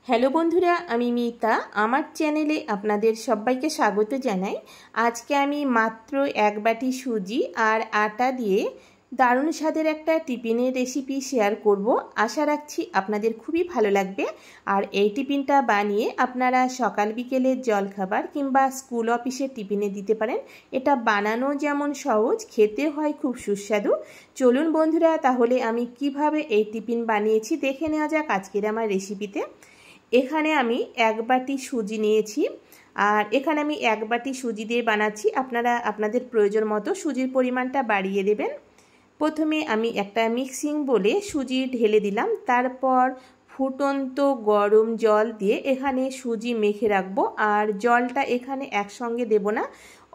Hello বন্ধুরা, আমি মিতা। আমার চ্যানেলে আপনাদের সবাইকে স্বাগত জানাই। আজকে আমি মাত্র এক বাটি সুজি আর আটা দিয়ে দারুণ স্বাদের একটা টিফিনের রেসিপি শেয়ার করব। আশা রাখছি আপনাদের খুবই ভালো লাগবে। আর এই টিফিনটা বানিয়ে আপনারা সকাল বিকেলের জলখাবার কিংবা স্কুল অফিসের টিফিনে দিতে পারেন। এটা বানানো যেমন সহজ, খেতে হয় খুব সুস্বাদু। চলুন বন্ধুরা, তাহলে আমি কিভাবে এই টিফিন বানিয়েছি দেখে নেওয়া যাক আজকের আমার রেসিপিতে। এখানে আমি এক বাটি সুজি নিয়েছি, আর এখানে আমি এক বাটি সুজি দিয়ে বানাচ্ছি। আপনারা আপনাদের প্রয়োজন মতো সুজির পরিমাণটা বাড়িয়ে দেবেন। প্রথমে আমি একটা মিক্সিং বলে সুজি ঢেলে দিলাম, তারপর ফুটন্ত গরম জল দিয়ে এখানে সুজি মেখে রাখবো। আর জলটা এখানে একসঙ্গে দেব না,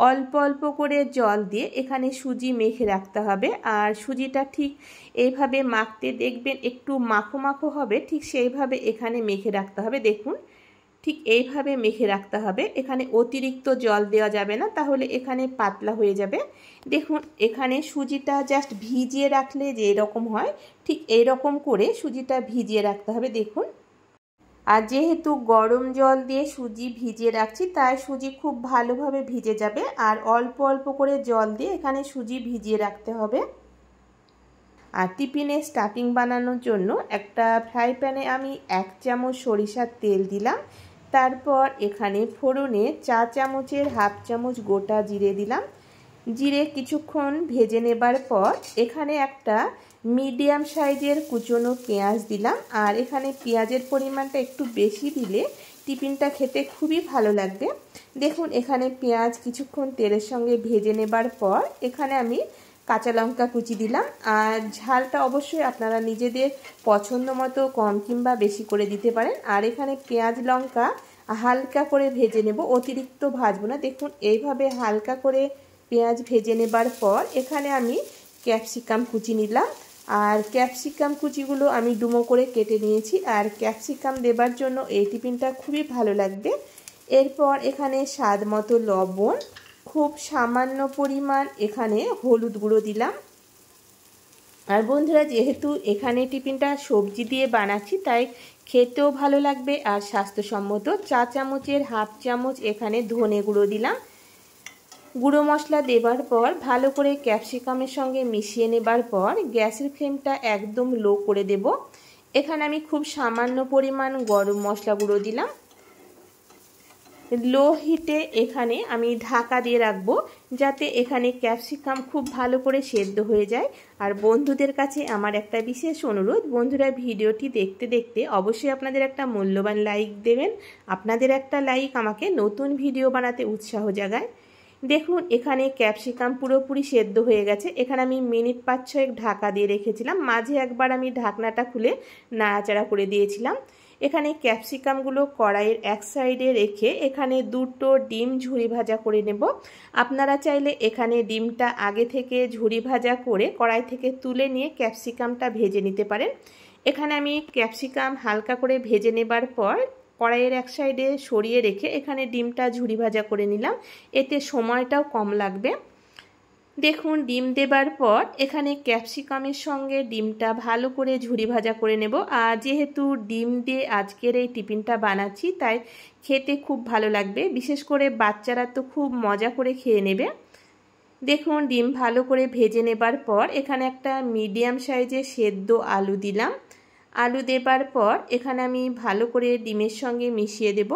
অল্প অল্প করে জল দিয়ে এখানে সুজি মেখে রাখতে হবে। আর সুজিটা ঠিক এইভাবে মাখতে দেখবেন একটু মাখো মাখো হবে, ঠিক সেইভাবে এখানে মেখে রাখতে হবে। দেখুন, ঠিক এইভাবে মেখে রাখতে হবে। এখানে অতিরিক্ত জল দেওয়া যাবে না, তাহলে এখানে পাতলা হয়ে যাবে। দেখুন, এখানে সুজিটা জাস্ট ভিজিয়ে রাখলে যে এরকম হয়, ঠিক এইরকম করে সুজিটা ভিজিয়ে রাখতে হবে। দেখুন, আর যেহেতু গরম জল দিয়ে সুজি ভিজিয়ে রাখছি, তাই সুজি খুব ভালোভাবে ভিজে যাবে। আর অল্প অল্প করে জল দিয়ে এখানে সুজি ভিজিয়ে রাখতে হবে। আর টিফিনে স্টাফিং বানানোর জন্য একটা ফ্রাই প্যানে আমি 1 চামচ সরিষার তেল দিলাম। তারপর এখানে ফোড়নে 4 চামচের হাফ চামচ গোটা জিরে দিলাম। জিরে কিছুক্ষণ ভেজে নেবার পর এখানে একটা মিডিয়াম সাইজের কুচনো পেঁয়াজ দিলাম। আর এখানে পেঁয়াজের পরিমাণটা একটু বেশি দিলে টিফিনটা খেতে খুবই ভালো লাগবে। দেখুন, এখানে পেঁয়াজ কিছুক্ষণ তেলের সঙ্গে ভেজে নেবার পর এখানে আমি কাঁচা লঙ্কা কুচি দিলাম। আর ঝালটা অবশ্যই আপনারা নিজেদের পছন্দ মতো কম কিংবা বেশি করে দিতে পারেন। আর এখানে পেঁয়াজ লঙ্কা হালকা করে ভেজে নেব, অতিরিক্ত ভাজবো না। দেখুন, এইভাবে হালকা করে পেঁয়াজ ভেজে নেবার পর এখানে আমি ক্যাপসিকাম কুচি নিলাম। আর ক্যাপসিকাম কুচিগুলো আমি ডুমো করে কেটে নিয়েছি। আর ক্যাপসিকাম দেবার জন্য এই টিফিনটা খুবই ভালো লাগবে। এরপর এখানে স্বাদ মতো লবণ, খুব সামান্য পরিমাণ এখানে হলুদ গুঁড়ো দিলাম। আর বন্ধুরা, যেহেতু এখানে টিফিনটা সবজি দিয়ে বানাচ্ছি, তাই খেতেও ভালো লাগবে আর স্বাস্থ্যসম্মত। 4 চামচের হাফ চামচ এখানে ধনে গুঁড়ো দিলাম। গুঁড়ো মশলা দেবার পর ভালো করে ক্যাপসিকামের সঙ্গে মিশিয়ে নেবার পর গ্যাসের ফ্লেমটা একদম লো করে দেব। এখানে আমি খুব সামান্য পরিমাণ গরম মশলা গুঁড়ো দিলাম। লো হিটে এখানে আমি ঢাকা দিয়ে রাখবো, যাতে এখানে ক্যাপসিকাম খুব ভালো করে সেদ্ধ হয়ে যায়। আর বন্ধুদের কাছে আমার একটা বিশেষ অনুরোধ, বন্ধুরা ভিডিওটি দেখতে দেখতে অবশ্যই আপনাদের একটা মূল্যবান লাইক দেবেন। আপনাদের একটা লাইক আমাকে নতুন ভিডিও বানাতে উৎসাহ জাগায়। দেখুন, এখানে ক্যাপসিকাম পুরোপুরি সেদ্ধ হয়ে গেছে। এখানে আমি মিনিট 5-6 ঢাকা দিয়ে রেখেছিলাম, মাঝে একবার আমি ঢাকনাটা খুলে নাড়াচাড়া করে দিয়েছিলাম। এখানে ক্যাপসিকামগুলো কড়াইয়ের এক সাইডে রেখে এখানে 2টো ডিম ঝুরি ভাজা করে নেব। আপনারা চাইলে এখানে ডিমটা আগে থেকে ঝুরি ভাজা করে কড়াই থেকে তুলে নিয়ে ক্যাপসিকামটা ভেজে নিতে পারেন। এখানে আমি ক্যাপসিকাম হালকা করে ভেজে নেবার পর কড়াইয়ের এক সাইডে সরিয়ে রেখে এখানে ডিমটা ঝুরি ভাজা করে নিলাম, এতে সময়টাও কম লাগবে। দেখুন, ডিম দেবার পর এখানে ক্যাপসিকামের সঙ্গে ডিমটা ভালো করে ঝুরি ভাজা করে নেব। আর যেহেতু ডিম দিয়ে আজকের এই টিফিনটা বানাচ্ছি, তাই খেতে খুব ভালো লাগবে। বিশেষ করে বাচ্চারা তো খুব মজা করে খেয়ে নেবে। দেখুন, ডিম ভালো করে ভেজে নেবার পর এখানে একটা মিডিয়াম সাইজের সেদ্ধ আলু দিলাম। আলু দেবার পর এখানে আমি ভালো করে ডিমের সঙ্গে মিশিয়ে দেব।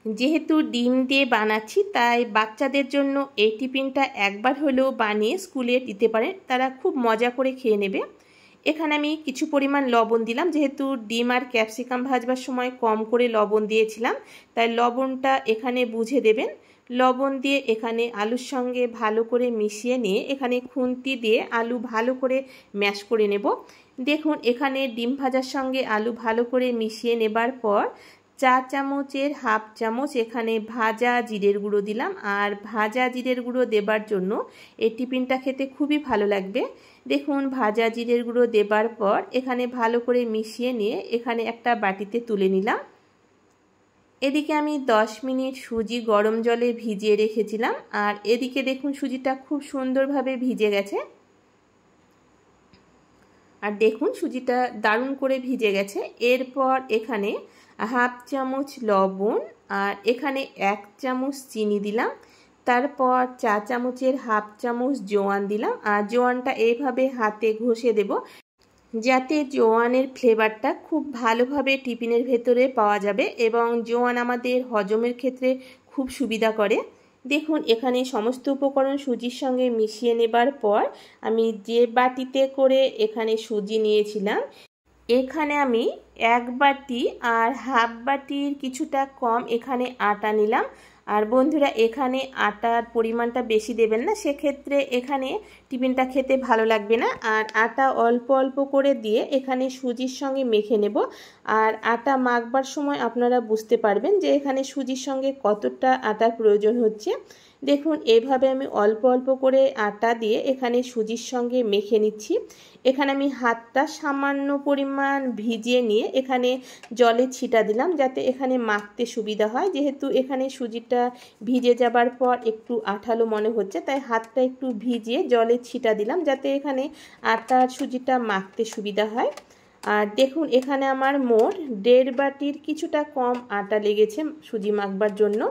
যেহেতু ডিম দিয়ে বানাচ্ছি, তাই বাচ্চাদের জন্য এই টিফিনটা একবার হলেও বানিয়ে স্কুলে দিতে পারেন, তারা খুব মজা করে খেয়ে নেবে। এখানে আমি কিছু পরিমাণ লবণ দিলাম, যেহেতু ডিম আর ক্যাপসিকাম ভাজবার সময় কম করে লবণ দিয়েছিলাম, তাই লবণটা এখানে বুঝে দেবেন। লবণ দিয়ে এখানে আলুর সঙ্গে ভালো করে মিশিয়ে নিয়ে এখানে খুন্তি দিয়ে আলু ভালো করে ম্যাশ করে নেব। দেখুন, এখানে ডিম ভাজার সঙ্গে আলু ভালো করে মিশিয়ে নেবার পর 4 চামচের হাফ চামচ এখানে ভাজা জিরের গুঁড়ো দিলাম। আর ভাজা জিরের গুঁড়ো দেবার জন্য এই টিফিনটা খেতে খুবই ভালো লাগবে। দেখুন, ভাজা জিরের গুঁড়ো দেবার পর এখানে ভালো করে মিশিয়ে নিয়ে এখানে একটা বাটিতে তুলে নিলাম। এদিকে আমি 10 মিনিট সুজি গরম জলে ভিজিয়ে রেখেছিলাম। আর এদিকে দেখুন, সুজিটা খুব সুন্দরভাবে ভিজে গেছে। আর দেখুন, সুজিটা দারুণ করে ভিজে গেছে। এরপর এখানে হাফ চামচ লবণ, আর এখানে 1 চামচ চিনি দিলাম। তারপর চা চামচের হাফ চামচ জোয়ান দিলাম, আর জোয়ানটা এইভাবে হাতে ঘষে দেব যাতে জোয়ানের ফ্লেভারটা খুব ভালোভাবে টিফিনের ভেতরে পাওয়া যাবে এবং জোয়ান আমাদের হজমের ক্ষেত্রে খুব সুবিধা করে। দেখুন এখানে সমস্ত উপকরণ সুজির সঙ্গে মিশিয়ে নেবার পর আমি যে বাটিতে করে এখানে সুজি নিয়েছিলাম, এখানে আমি 1 বাটি আর হাফ বাটির কিছুটা কম এখানে আটা নিলাম। আর বন্ধুরা এখানে আটার পরিমাণটা বেশি দেবেন না, সেক্ষেত্রে এখানে টিফিনটা খেতে ভালো লাগবে না। আর আটা অল্প অল্প করে দিয়ে এখানে সুজির সঙ্গে মেখে নেব। আর আটা মাখবার সময় আপনারা বুঝতে পারবেন যে এখানে সুজির সঙ্গে কতটা আটার প্রয়োজন হচ্ছে। দেখুন এইভাবে আমি অল্প অল্প করে আটা দিয়ে এখানে সুজির সঙ্গে মেখে নিচ্ছি। এখানে আমি হাতটা সামান্য পরিমাণ ভিজিয়ে নিয়ে এখানে জলে ছিটা দিলাম যাতে এখানে মাখতে সুবিধা হয়। যেহেতু এখানে সুজিটা ভিজে যাবার পর একটু আঠালো মনে হচ্ছে, তাই হাতটা একটু ভিজিয়ে জলে ছিটা দিলাম যাতে এখানে আটার সুজিটা মাখতে সুবিধা হয়। আর দেখুন এখানে আমার মোট 1.5 বাটির কিছুটা কম আটা লেগেছে সুজি মাখবার জন্য।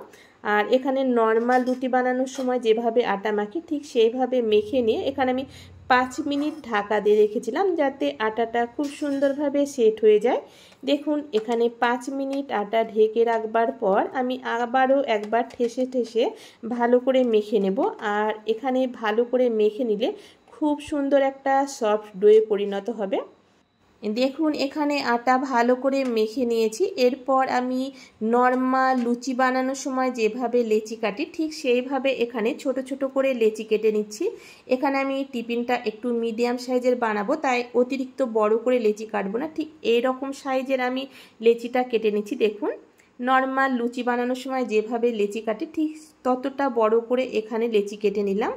আর এখানে নর্মাল রুটি বানানোর সময় যেভাবে আটা মাখি ঠিক সেইভাবে মেখে নিয়ে এখানে আমি 5 মিনিট ঢাকা দিয়ে রেখেছিলাম যাতে আটাটা খুব সুন্দরভাবে সেট হয়ে যায়। দেখুন এখানে 5 মিনিট আটা ঢেকে রাখবার পর আমি আবারও একবার ঠেসে ঠেসে ভালো করে মেখে নেব। আর এখানে ভালো করে মেখে নিলে খুব সুন্দর একটা সফট ডোয়ে পরিণত হবে। দেখুন এখানে আটা ভালো করে মেখে নিয়েছি। এরপর আমি নরমাল লুচি বানানোর সময় যেভাবে লেচি কাটি ঠিক সেইভাবে এখানে ছোট ছোট করে লেচি কেটে নিচ্ছি। এখানে আমি টিফিনটা একটু মিডিয়াম সাইজের বানাবো, তাই অতিরিক্ত বড় করে লেচি কাটবো না, ঠিক এই রকম সাইজের আমি লেচিটা কেটে নিচ্ছি। দেখুন নরমাল লুচি বানানোর সময় যেভাবে লেচি কাটি ঠিক ততটা বড় করে এখানে লেচি কেটে নিলাম।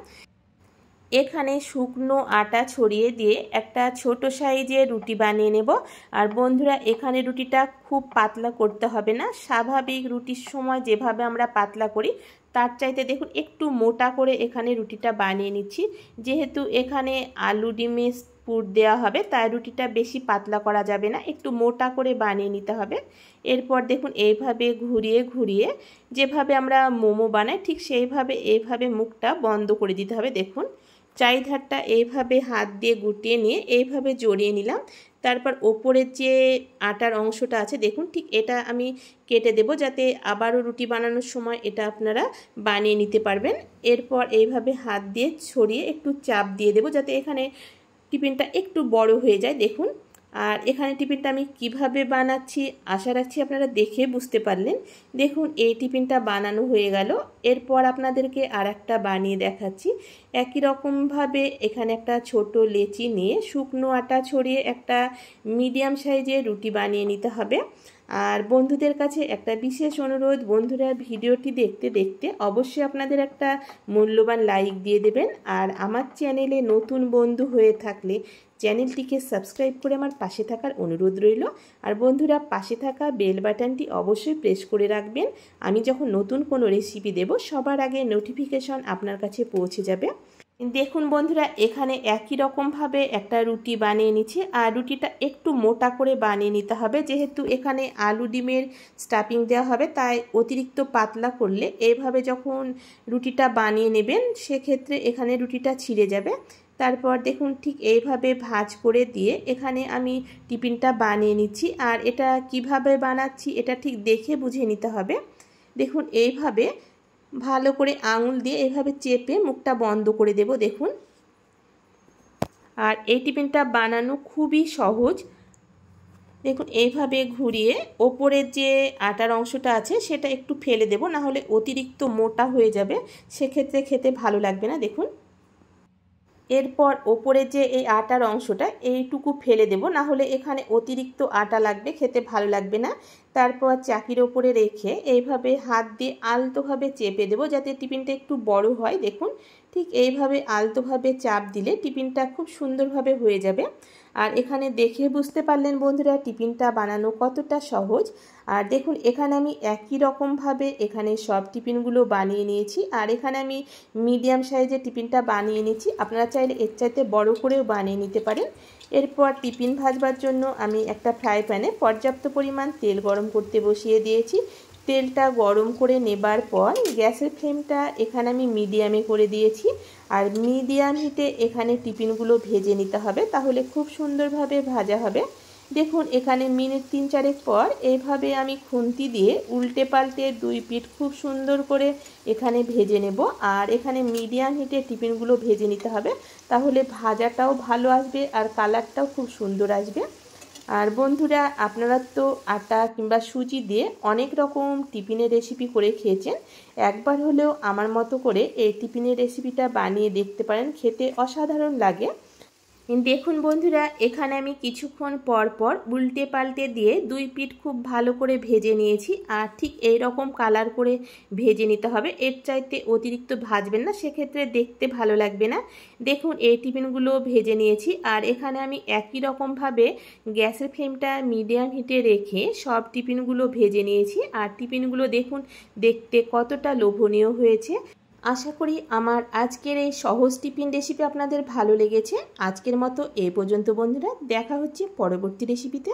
এখানে শুকনো আটা ছড়িয়ে দিয়ে একটা ছোট সাইজের রুটি বানিয়ে নেব। আর বন্ধুরা এখানে রুটিটা খুব পাতলা করতে হবে না, স্বাভাবিক রুটির সময় যেভাবে আমরা পাতলা করি তার চাইতে দেখুন একটু মোটা করে এখানে রুটিটা বানিয়ে নিচ্ছি। যেহেতু এখানে আলু ডিমের পুর দেওয়া হবে তাই রুটিটা বেশি পাতলা করা যাবে না, একটু মোটা করে বানিয়ে নিতে হবে। এরপর দেখুন এইভাবে ঘুরিয়ে ঘুরিয়ে যেভাবে আমরা মোমো বানাই ঠিক সেইভাবে এইভাবে মুখটা বন্ধ করে দিতে হবে। দেখুন চারিধারটা এইভাবে হাত দিয়ে গুটিয়ে নিয়ে এইভাবে জড়িয়ে নিলাম। তারপর ওপরের যে আটার অংশটা আছে দেখুন ঠিক এটা আমি কেটে দেব যাতে আবারও রুটি বানানোর সময় এটা আপনারা বানিয়ে নিতে পারবেন। এরপর এইভাবে হাত দিয়ে ছড়িয়ে একটু চাপ দিয়ে দেব যাতে এখানে টিফিনটা একটু বড় হয়ে যায়। দেখুন আর এখানে টিফিনটা আমি কিভাবে বানাচ্ছি আশা রাখছি আপনারা দেখে বুঝতে পারলেন। দেখুন এই টিফিনটা বানানো হয়ে গেল। এরপর আপনাদেরকে আর একটা বানিয়ে দেখাচ্ছি। একই রকমভাবে এখানে একটা ছোট লেচি নিয়ে শুকনো আটা ছড়িয়ে একটা মিডিয়াম সাইজের রুটি বানিয়ে নিতে হবে। আর বন্ধুদের কাছে একটা বিশেষ অনুরোধ, বন্ধুরা ভিডিওটি দেখতে দেখতে অবশ্যই আপনাদের একটা মূল্যবান লাইক দিয়ে দেবেন। আর আমার চ্যানেলে নতুন বন্ধু হয়ে থাকলে চ্যানেলটিকে সাবস্ক্রাইব করে আমার পাশে থাকার অনুরোধ রইল। আর বন্ধুরা পাশে থাকা বেল বাটনটি অবশ্যই প্রেস করে রাখবেন, আমি যখন নতুন কোনো রেসিপি দেব সবার আগে নোটিফিকেশন আপনার কাছে পৌঁছে যাবে। দেখুন বন্ধুরা এখানে একই রকমভাবে একটা রুটি বানিয়ে নিচ্ছি। আর রুটিটা একটু মোটা করে বানিয়ে নিতে হবে, যেহেতু এখানে আলু ডিমের স্টাফিং দেওয়া হবে তাই অতিরিক্ত পাতলা করলে এইভাবে যখন রুটিটা বানিয়ে নেবেন সেক্ষেত্রে এখানে রুটিটা ছিঁড়ে যাবে। তারপর দেখুন ঠিক এইভাবে ভাঁজ করে দিয়ে এখানে আমি টিফিনটা বানিয়ে নিচ্ছি। আর এটা কিভাবে বানাচ্ছি এটা ঠিক দেখে বুঝে নিতে হবে। দেখুন এইভাবে ভালো করে আঙুল দিয়ে এইভাবে চেপে মুখটা বন্ধ করে দেব। দেখুন আর এই টিফিনটা বানানো খুবই সহজ। দেখুন এইভাবে ঘুরিয়ে ওপরের যে আটার অংশটা আছে সেটা একটু ফেলে দেব, না হলে অতিরিক্ত মোটা হয়ে যাবে, সেক্ষেত্রে খেতে ভালো লাগবে না। দেখুন এরপর ওপরে যে এই আটার অংশটা এইটুকু ফেলে দেব, না হলে এখানে অতিরিক্ত আটা লাগবে, খেতে ভালো লাগবে না। তারপর চাকির ওপরে রেখে এইভাবে হাত দিয়ে আলতোভাবে চেপে দেব যাতে টিফিনটা একটু বড় হয়। দেখুন ঠিক এইভাবে আলতোভাবে চাপ দিলে টিফিনটা খুব সুন্দরভাবে হয়ে যাবে। আর এখানে দেখে বুঝতে পারলেন বন্ধুরা টিফিনটা বানানো কতটা সহজ। আর দেখুন এখানে আমি একই রকমভাবে এখানে সব টিফিনগুলো বানিয়ে নিয়েছি। আর এখানে আমি মিডিয়াম সাইজের টিফিনটা বানিয়ে নিয়েছি, আপনারা চাইলে এর চাইতে বড় করেও বানিয়ে নিতে পারেন। এরপর টিফিন ভাজবার জন্য আমি একটা ফ্রাই প্যানে পর্যাপ্ত পরিমাণ তেল গরম করতে বসিয়ে দিয়েছি। তেলটা গরম করে নেবার পর গ্যাসের ফ্লেমটা এখানে আমি মিডিয়ামে করে দিয়েছি। আর মিডিয়াম হিটে এখানে টিফিনগুলো ভেজে নিতে হবে, তাহলে খুব সুন্দরভাবে ভাজা হবে। দেখুন এখানে মিনিট 3-4 পর এইভাবে আমি খুন্তি দিয়ে উল্টে পাল্টে দুই পিঠ খুব সুন্দর করে এখানে ভেজে নেব। আর এখানে মিডিয়াম হিটে টিফিনগুলো ভেজে নিতে হবে, তাহলে ভাজাটাও ভালো আসবে আর কালারটাও খুব সুন্দর আসবে। আর বন্ধুরা আপনারা তো আটা কিংবা সুজি দিয়ে অনেক রকম টিফিনের রেসিপি করে খেয়েছেন, একবার হলেও আমার মতো করে এই টিফিনের রেসিপিটা বানিয়ে দেখতে পারেন, খেতে অসাধারণ লাগে। দেখুন বন্ধুরা এখানে আমি কিছুক্ষণ পর পর উল্টে পাল্টে দিয়ে দুই পিঠ খুব ভালো করে ভেজে নিয়েছি। আর ঠিক এই রকম কালার করে ভেজে নিতে হবে, এর চাইতে অতিরিক্ত ভাজবেন না, সেক্ষেত্রে দেখতে ভালো লাগবে না। দেখুন এই টিফিনগুলো ভেজে নিয়েছি। আর এখানে আমি একই রকমভাবে গ্যাসের ফ্লেমটা মিডিয়াম হিটে রেখে সব টিফিনগুলো ভেজে নিয়েছি। আর টিফিনগুলো দেখুন দেখতে কতটা লোভনীয় হয়েছে। আশা করি আমার আজকের এই সহজ টিফিন রেসিপি আপনাদের ভালো লেগেছে। আজকের মতো এই পর্যন্ত বন্ধুরা, দেখা হচ্ছে পরবর্তী রেসিপিতে।